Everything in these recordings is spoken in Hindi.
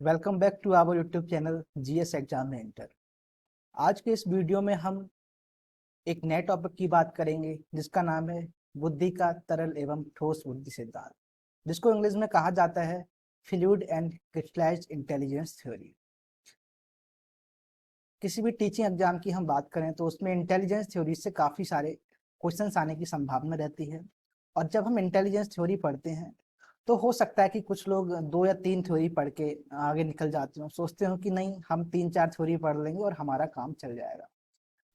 Welcome back to our YouTube channel GS exam inter. आज के इस वीडियो में हम एक नए टॉपिक की बात करेंगे जिसका नाम है बुद्धि का तरल एवं ठोस बुद्धि सिद्धांत, जिसको इंग्लिश में कहा जाता है fluid and crystallised intelligence theory. किसी भी टीचिंग एग्जाम की हम बात करें तो उसमें इंटेलिजेंस थ्योरी से काफ़ी सारे क्वेश्चंस आने की संभावना रहती है। और जब हम इंटेलिजेंस थ्योरी पढ़ते हैं तो हो सकता है कि कुछ लोग 2 या 3 थ्योरी पढ़ के आगे निकल जाते हो, सोचते हो कि नहीं हम 3-4 थ्योरी पढ़ लेंगे और हमारा काम चल जाएगा।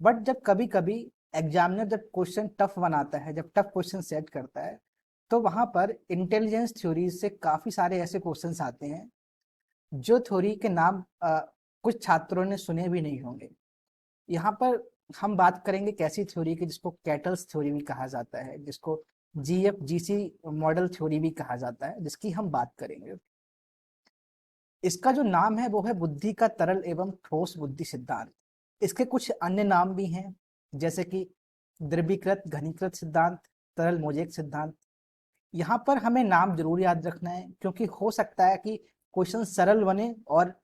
बट जब कभी कभी एग्जामिनर जब क्वेश्चन टफ बनाता है, जब टफ क्वेश्चन सेट करता है, तो वहां पर इंटेलिजेंस थ्योरी से काफ़ी सारे ऐसे क्वेश्चंस आते हैं जो थ्योरी के नाम कुछ छात्रों ने सुने भी नहीं होंगे। यहाँ पर हम बात करेंगे कैसी थ्योरी की जिसको कैटल्स थ्योरी भी कहा जाता है, जिसको जीएफजीसी मॉडल थ्योरी भी कहा जाता है, जिसकी हम बात करेंगे। इसका जो नाम है वो है बुद्धि का तरल एवं ठोस बुद्धि सिद्धांत। इसके कुछ अन्य नाम भी हैं, जैसे कि द्रवीकृत घनीकृत सिद्धांत, तरल मोजेक सिद्धांत। यहाँ पर हमें नाम जरूर याद रखना है क्योंकि हो सकता है कि क्वेश्चन सरल बने और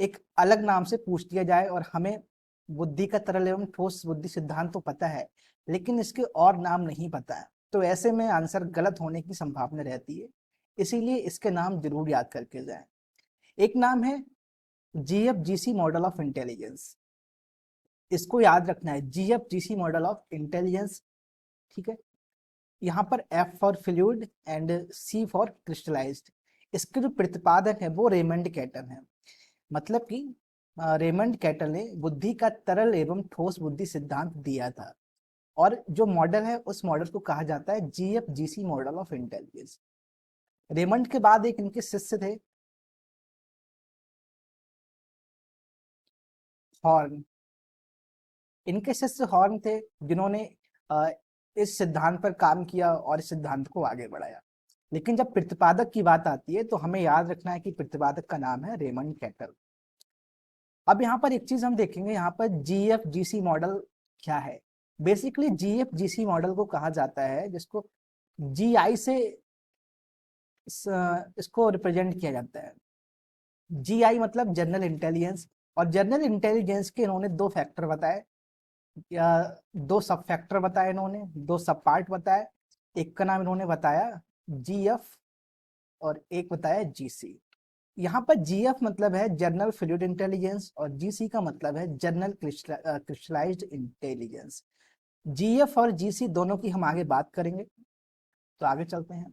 एक अलग नाम से पूछ दिया जाए और हमें बुद्धि का तरल एवं ठोस बुद्धि सिद्धांत तो पता है लेकिन इसके और नाम नहीं पता है, तो ऐसे में आंसर गलत होने की संभावना रहती है। इसीलिए इसके नाम जरूर याद करके जाएं। एक नाम है जीएफजीसी मॉडल ऑफ इंटेलिजेंस। इसको याद रखना है, जीएफजीसी मॉडल ऑफ इंटेलिजेंस। ठीक है, यहाँ पर F for fluid and C for crystallised. इसके जो प्रतिपादक है वो रेमंड कैटल है। मतलब कि रेमंड कैटल ने बुद्धि का तरल एवं ठोस बुद्धि सिद्धांत दिया था और जो मॉडल है उस मॉडल को कहा जाता है जीएफजीसी मॉडल ऑफ इंटेलिजेंस। रेमंड के बाद एक इनके शिष्य थे हॉर्न। इनके शिष्य हॉर्न थे जिन्होंने अ, इस सिद्धांत पर काम किया और इस सिद्धांत को आगे बढ़ाया। लेकिन जब प्रतिपादक की बात आती है तो हमें याद रखना है कि प्रतिपादक का नाम है रेमंड कैटल। अब यहाँ पर एक चीज हम देखेंगे, यहाँ पर जीएफजीसी मॉडल क्या है। बेसिकली जीएफजीसी मॉडल को कहा जाता है जिसको जीआई से इसको रिप्रेजेंट किया जाता है। जीआई मतलब जनरल इंटेलिजेंस, और जनरल इंटेलिजेंस के इन्होंने 2 फैक्टर बताए या 2 सब फैक्टर बताए, इन्होंने 2 सब पार्ट बताए। एक का नाम इन्होंने बताया जीएफ और एक बताया जीसी। यहाँ पर जीएफ मतलब है जनरल फ्लूइड इंटेलिजेंस और जीसी का मतलब है जनरल क्रिस्टलाइज्ड इंटेलिजेंस। जीएफ और जीसी दोनों की हम आगे बात करेंगे, तो आगे चलते हैं।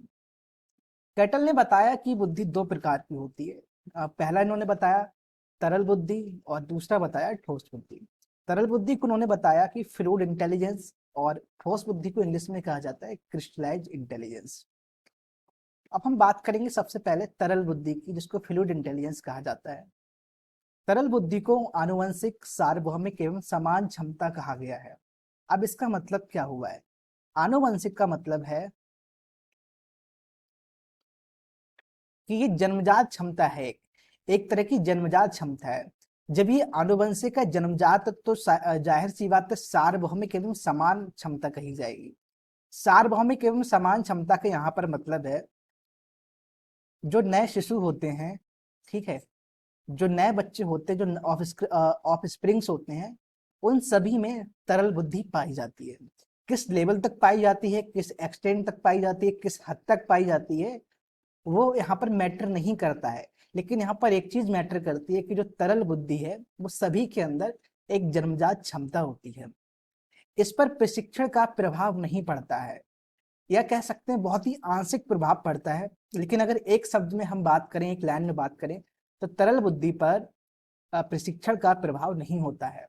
कैटल ने बताया कि बुद्धि 2 प्रकार की होती है। पहला इन्होंने बताया तरल बुद्धि और दूसरा बताया ठोस बुद्धि। तरल बुद्धि को उन्होंने बताया कि फ्लूइड इंटेलिजेंस, और ठोस बुद्धि को इंग्लिश में कहा जाता है क्रिस्टलाइज्ड इंटेलिजेंस। अब हम बात करेंगे सबसे पहले तरल बुद्धि की, जिसको फ्लूइड इंटेलिजेंस कहा जाता है। तरल बुद्धि को आनुवंशिक सार्वभौमिक एवं समान क्षमता कहा गया है। अब इसका मतलब क्या हुआ है? आनुवंशिक का मतलब है कि ये जन्मजात क्षमता है, एक तरह की जन्मजात क्षमता है। जब ये आनुवंशिक है, जन्मजात, तो जाहिर सी बात है सार्वभौमिक एवं समान क्षमता कही जाएगी। सार्वभौमिक एवं समान क्षमता का यहाँ पर मतलब है जो नए शिशु होते हैं, ठीक है, जो नए बच्चे होते हैं, जो ऑफ स्प्रिंग्स होते हैं, उन सभी में तरल बुद्धि पाई जाती है। किस लेवल तक पाई जाती है, किस एक्सटेंट तक पाई जाती है, किस हद तक पाई जाती है, वो यहाँ पर मैटर नहीं करता है। लेकिन यहाँ पर एक चीज मैटर करती है कि जो तरल बुद्धि है वो सभी के अंदर एक जन्मजात क्षमता होती है। इस पर प्रशिक्षण का प्रभाव नहीं पड़ता है, या कह सकते हैं बहुत ही आंशिक प्रभाव पड़ता है। लेकिन अगर एक शब्द में हम बात करें, एक लाइन में बात करें, तो तरल बुद्धि पर प्रशिक्षण का प्रभाव नहीं होता है।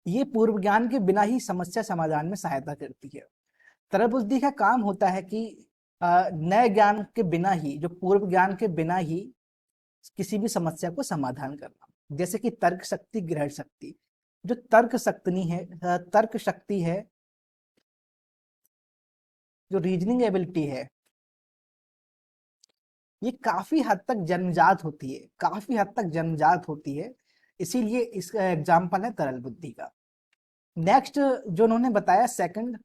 ये पूर्व ज्ञान के बिना ही समस्या समाधान में सहायता करती है। तरल बुद्धि का काम होता है कि नए ज्ञान के बिना ही, जो पूर्व ज्ञान के बिना ही किसी भी समस्या को समाधान करना। जैसे कि तर्क शक्ति, ग्रहण शक्ति। जो तर्क शक्ति है, जो रीजनिंग एबिलिटी है, ये काफी हद तक जन्मजात होती है, काफी हद तक जन्मजात होती है। इसीलिए इसका एग्जाम्पल है तरल बुद्धि का। नेक्स्ट जो उन्होंने बताया सेकंड,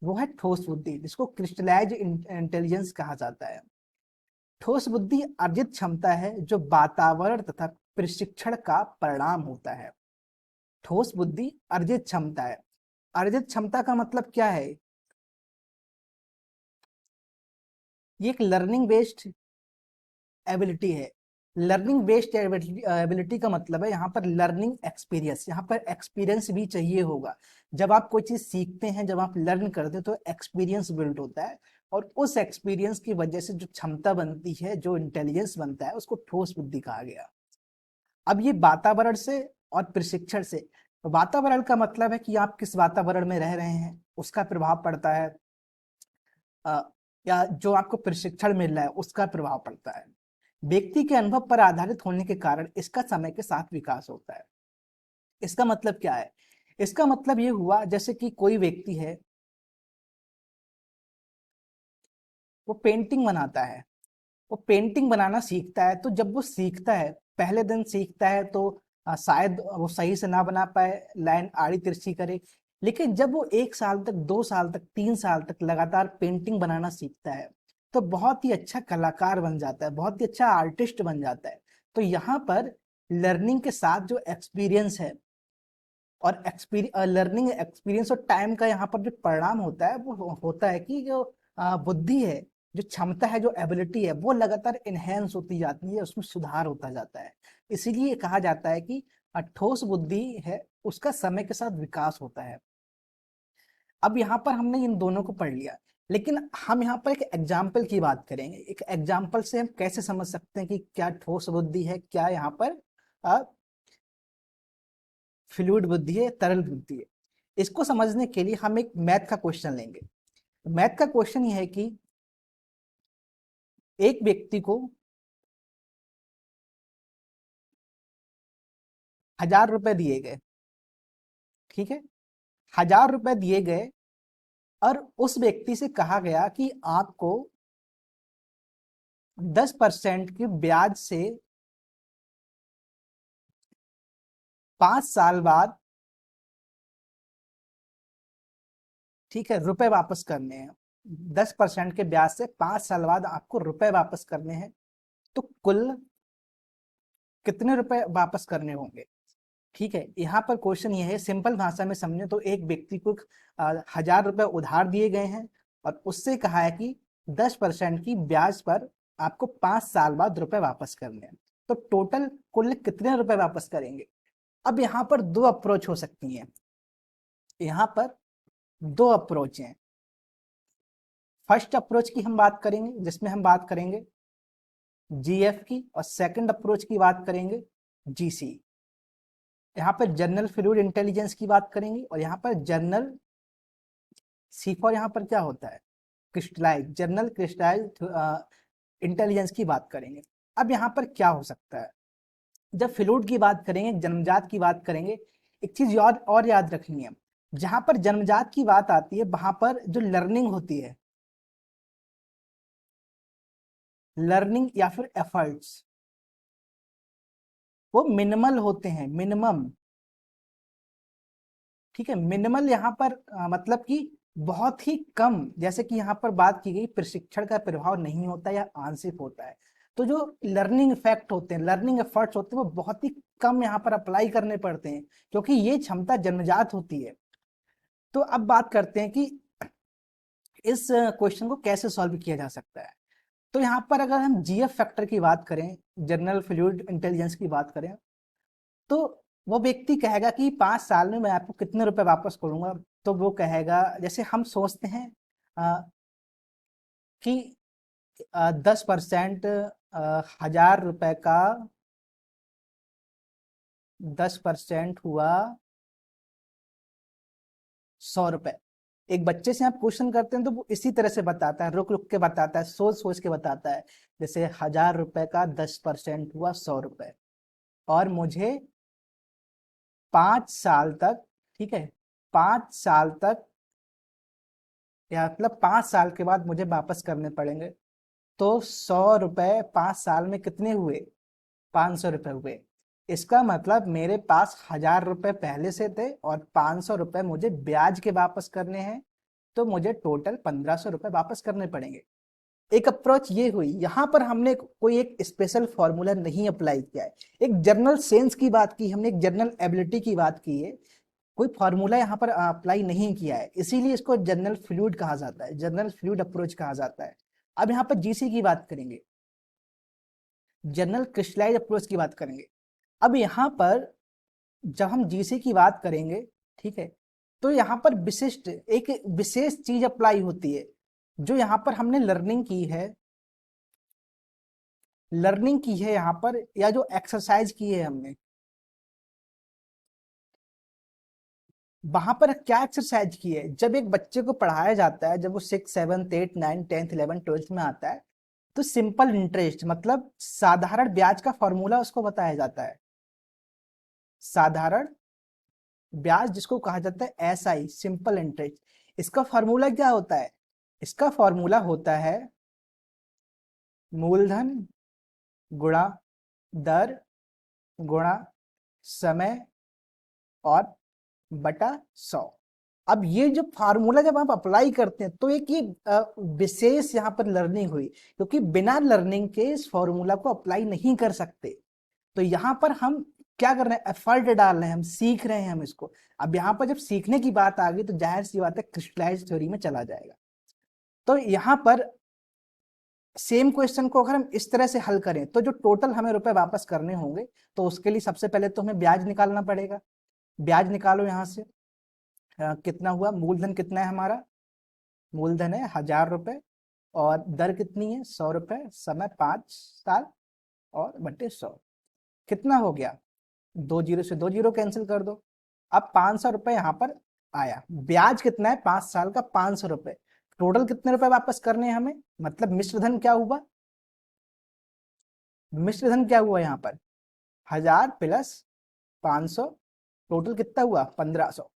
वो है ठोस बुद्धि, जिसको क्रिस्टलाइज इंटेलिजेंस कहा जाता है। ठोस बुद्धि अर्जित क्षमता है जो वातावरण तथा प्रशिक्षण का परिणाम होता है। ठोस बुद्धि अर्जित क्षमता है। अर्जित क्षमता का मतलब क्या है? ये एक लर्निंग बेस्ड एबिलिटी है। लर्निंग बेस्ड एबिलिटी का मतलब है यहाँ पर लर्निंग एक्सपीरियंस, यहाँ पर एक्सपीरियंस भी चाहिए होगा। जब आप कोई चीज सीखते हैं, जब आप लर्न करते हैं तो एक्सपीरियंस बिल्ड होता है, और उस एक्सपीरियंस की वजह से जो क्षमता बनती है, जो इंटेलिजेंस बनता है, उसको ठोस बुद्धि कहा गया। अब ये वातावरण से और प्रशिक्षण से, वातावरण का मतलब है कि आप किस वातावरण में रह रहे हैं उसका प्रभाव पड़ता है, अ, या जो आपको प्रशिक्षण मिल रहा है उसका प्रभाव पड़ता है। व्यक्ति के अनुभव पर आधारित होने के कारण इसका समय के साथ विकास होता है। इसका मतलब क्या है? इसका मतलब ये हुआ, जैसे कि कोई व्यक्ति है, वो पेंटिंग बनाता है, वो पेंटिंग बनाना सीखता है, तो जब वो सीखता है, पहले दिन सीखता है तो शायद वो सही से ना बना पाए, लाइन आड़ी तिरछी करे, लेकिन जब वो 1 साल तक, 2 साल तक, 3 साल तक लगातार पेंटिंग बनाना सीखता है तो बहुत ही अच्छा कलाकार बन जाता है, बहुत ही अच्छा आर्टिस्ट बन जाता है। तो यहाँ पर लर्निंग के साथ जो एक्सपीरियंस है, और लर्निंग एक्सपीरियंस और टाइम का यहाँ पर जो परिणाम होता है वो होता है कि जो बुद्धि है, जो क्षमता है, जो एबिलिटी है, वो लगातार इनहेंस होती जाती है, उसमें सुधार होता जाता है। इसीलिए कहा जाता है कि ठोस बुद्धि है उसका समय के साथ विकास होता है। अब यहाँ पर हमने इन दोनों को पढ़ लिया, लेकिन हम यहाँ पर एक एग्जाम्पल की बात करेंगे। एक एग्जाम्पल से हम कैसे समझ सकते हैं कि क्या ठोस बुद्धि है, क्या यहाँ पर फ्लूइड बुद्धि है, तरल बुद्धि है। इसको समझने के लिए हम एक मैथ का क्वेश्चन लेंगे। मैथ का क्वेश्चन ये है कि एक व्यक्ति को 1000 रुपए दिए गए, ठीक है, 1000 रुपए दिए गए, और उस व्यक्ति से कहा गया कि आपको 10% की ब्याज से 5 साल बाद, ठीक है, रुपए वापस करने हैं। 10% के ब्याज से 5 साल बाद आपको रुपए वापस करने हैं, तो कुल कितने रुपए वापस करने होंगे? ठीक है, यहाँ पर क्वेश्चन ये है, सिंपल भाषा में समझे तो एक व्यक्ति को 1000 रुपए उधार दिए गए हैं, और उससे कहा है कि 10% की ब्याज पर आपको 5 साल बाद रुपए वापस करने हैं, तो टोटल कुल कितने रुपए वापस करेंगे? अब यहाँ पर दो अप्रोच हो सकती हैं। यहाँ पर दो अप्रोच हैं। फर्स्ट अप्रोच की हम बात करेंगे, जिसमें हम बात करेंगे जीएफ की, और सेकंड अप्रोच की बात करेंगे जीसी। यहाँ पर जनरल फ्लूइड इंटेलिजेंस की बात करेंगे, और यहाँ पर जनरल सी फॉर यहाँ पर क्या होता है, क्रिस्टलाइज, जनरल क्रिस्टलाइज इंटेलिजेंस की बात करेंगे। अब यहाँ पर क्या हो सकता है, जब फ्लूइड की बात करेंगे, जन्मजात की बात करेंगे, एक चीज और याद रखनी है, जहां पर जन्मजात की बात आती है वहां पर जो लर्निंग होती है, लर्निंग या फिर एफर्ट्स, वो मिनिमल होते हैं, मिनिमम। ठीक है, मिनिमल यहाँ पर मतलब कि बहुत ही कम, जैसे कि यहाँ पर बात की गई प्रशिक्षण का प्रभाव नहीं होता या आंशिक होता है, तो जो लर्निंग इफेक्ट होते हैं, लर्निंग एफर्ट्स होते हैं, वो बहुत ही कम यहाँ पर अप्लाई करने पड़ते हैं, क्योंकि ये क्षमता जन्मजात होती है। तो अब बात करते हैं कि इस क्वेश्चन को कैसे सॉल्व किया जा सकता है। तो यहाँ पर अगर हम जीएफ फैक्टर की बात करें, जनरल फ्लूइड इंटेलिजेंस की बात करें, तो वो व्यक्ति कहेगा कि 5 साल में मैं आपको कितने रुपए वापस करूंगा। तो वो कहेगा, जैसे हम सोचते हैं कि 10%, 1000 रुपए का 10% हुआ 100 रुपए। एक बच्चे से आप क्वेश्चन करते हैं तो वो इसी तरह से बताता है, रुक रुक के बताता है, सोच सोच के बताता है। जैसे 1000 रुपए का 10% हुआ 100 रुपए, और मुझे 5 साल तक, ठीक है, 5 साल तक, या मतलब 5 साल के बाद मुझे वापस करने पड़ेंगे। तो 100 रुपए 5 साल में कितने हुए? 500 रुपए हुए। इसका मतलब मेरे पास 1000 रुपए पहले से थे, और 500 रुपए मुझे ब्याज के वापस करने हैं, तो मुझे टोटल 1500 रुपए वापस करने पड़ेंगे। एक अप्रोच ये हुई, यहाँ पर हमने कोई एक स्पेशल फॉर्मूला नहीं अप्लाई किया है, एक जनरल सेंस की बात की हमने, एक जनरल एबिलिटी की बात की है, कोई फॉर्मूला यहाँ पर अप्लाई नहीं किया है, इसीलिए इसको जनरल फ्लूइड कहा जाता है, जनरल फ्लूइड अप्रोच कहा जाता है। अब यहाँ पर जीसी की बात करेंगे, जनरल क्रिस्टलाइज अप्रोच की बात करेंगे। अब यहाँ पर जब हम जीसी की बात करेंगे, ठीक है, तो यहाँ पर विशिष्ट एक विशेष चीज अप्लाई होती है, जो यहाँ पर हमने लर्निंग की है यहाँ पर, या जो एक्सरसाइज की है हमने, वहां पर क्या एक्सरसाइज की है। जब एक बच्चे को पढ़ाया जाता है, जब वो 6, 7, 8, 9, 10, 11, 12 में आता है, तो सिंपल इंटरेस्ट मतलब साधारण ब्याज का फॉर्मूला उसको बताया जाता है। साधारण ब्याज जिसको कहा जाता है एसआई, सिंपल इंटरेस्ट, इसका फॉर्मूला क्या होता है? इसका फॉर्मूला होता है मूलधन गुणा दर गुणा समय और बटा 100। अब ये जो फार्मूला जब आप अप्लाई करते हैं, तो एक ये विशेष यहाँ पर लर्निंग हुई, क्योंकि बिना लर्निंग के इस फॉर्मूला को अप्लाई नहीं कर सकते। तो यहाँ पर हम क्या कर रहे हैं, एफर्ट डाल रहे हैं, हम सीख रहे हैं हम इसको। अब यहाँ पर जब सीखने की बात आ गई, तो जाहिर सी बात है क्रिस्टलाइज थ्योरी में चला जाएगा। तो यहाँ पर सेम क्वेश्चन को अगर हम इस तरह से हल करें, तो जो टोटल हमें रुपए वापस करने होंगे, तो उसके लिए सबसे पहले तो हमें ब्याज निकालना पड़ेगा। ब्याज निकालो यहाँ से, कितना हुआ, मूलधन कितना है हमारा, मूलधन है 1000 रुपए, और दर कितनी है 100 रुपए, समय 5 साल और बटे 100, कितना हो गया, 2 जीरो से 2 जीरो कैंसिल कर दो। अब 500 रुपए यहाँ पर आया, ब्याज कितना है 5 साल का 500 रुपए, टोटल कितने रुपए वापस करने हैं हमें, मतलब मिश्रधन क्या हुआ, मिश्रधन क्या हुआ यहाँ पर 1000 प्लस 500, टोटल कितना हुआ 1500।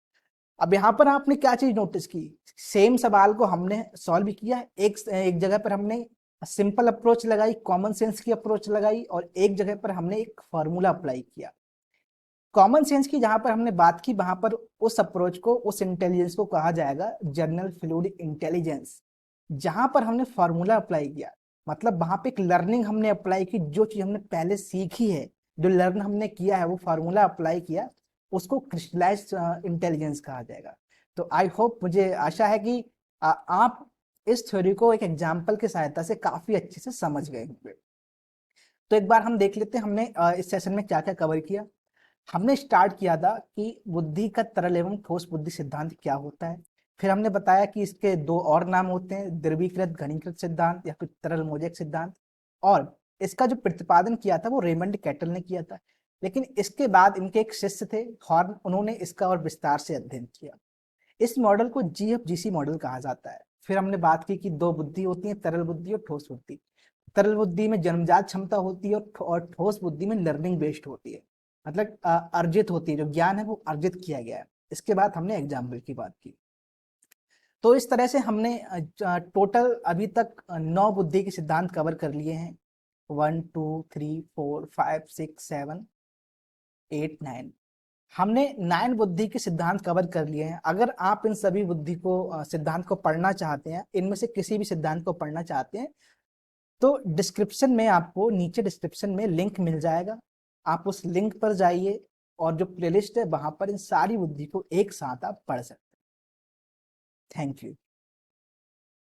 अब यहाँ पर आपने क्या चीज नोटिस की, सेम सवाल को हमने सॉल्व किया, एक जगह पर हमने सिंपल अप्रोच लगाई, कॉमन सेंस की अप्रोच लगाई, और एक जगह पर हमने एक फॉर्मूला अप्लाई किया। कॉमन सेंस की जहां पर हमने बात की, वहां पर उस अप्रोच को, उस इंटेलिजेंस को कहा जाएगा जनरल फ्लूइड इंटेलिजेंस। जहां पर हमने फॉर्मूला अप्लाई किया, मतलब वहां पे एक लर्निंग हमने अप्लाई की, जो चीज हमने पहले सीखी है, जो लर्न हमने किया है, वो फार्मूला अप्लाई किया, उसको क्रिस्टलाइज इंटेलिजेंस कहा जाएगा। तो आई होप, मुझे आशा है कि आप इस थ्योरी को एक एग्जाम्पल की सहायता से काफी अच्छे से समझ गए होंगे। तो एक बार हम देख लेते हैं हमने इस सेशन में क्या क्या कवर किया। हमने स्टार्ट किया था कि बुद्धि का तरल एवं ठोस बुद्धि सिद्धांत क्या होता है। फिर हमने बताया कि इसके दो और नाम होते हैं, द्रवीकृत घनीकृत सिद्धांत या फिर तरल मोजेक सिद्धांत, और इसका जो प्रतिपादन किया था वो रेमंड कैटल ने किया था। लेकिन इसके बाद इनके एक शिष्य थे हॉर्न, उन्होंने इसका और विस्तार से अध्ययन किया। इस मॉडल को जीएफजीसी मॉडल कहा जाता है। फिर हमने बात की कि दो बुद्धि होती है, तरल बुद्धि और ठोस बुद्धि। तरल बुद्धि में जन्मजात क्षमता होती है, और ठोस बुद्धि में लर्निंग बेस्ड होती है, मतलब अर्जित होती है, जो ज्ञान है वो अर्जित किया गया है। इसके बाद हमने एग्जाम्पल की बात की। तो इस तरह से हमने टोटल अभी तक 9 बुद्धि के सिद्धांत कवर कर लिए हैं, 1 2 3 4 5 6 7 8 9। हमने 9 बुद्धि के सिद्धांत कवर कर लिए हैं। अगर आप इन सभी बुद्धि को सिद्धांत को पढ़ना चाहते हैं, इनमें से किसी भी सिद्धांत को पढ़ना चाहते हैं, तो डिस्क्रिप्शन में आपको, नीचे डिस्क्रिप्शन में लिंक मिल जाएगा, आप उस लिंक पर जाइए, और जो प्लेलिस्ट है वहां पर इन सारी बुद्धि को एक साथ आप पढ़ सकते हैं। Thank you.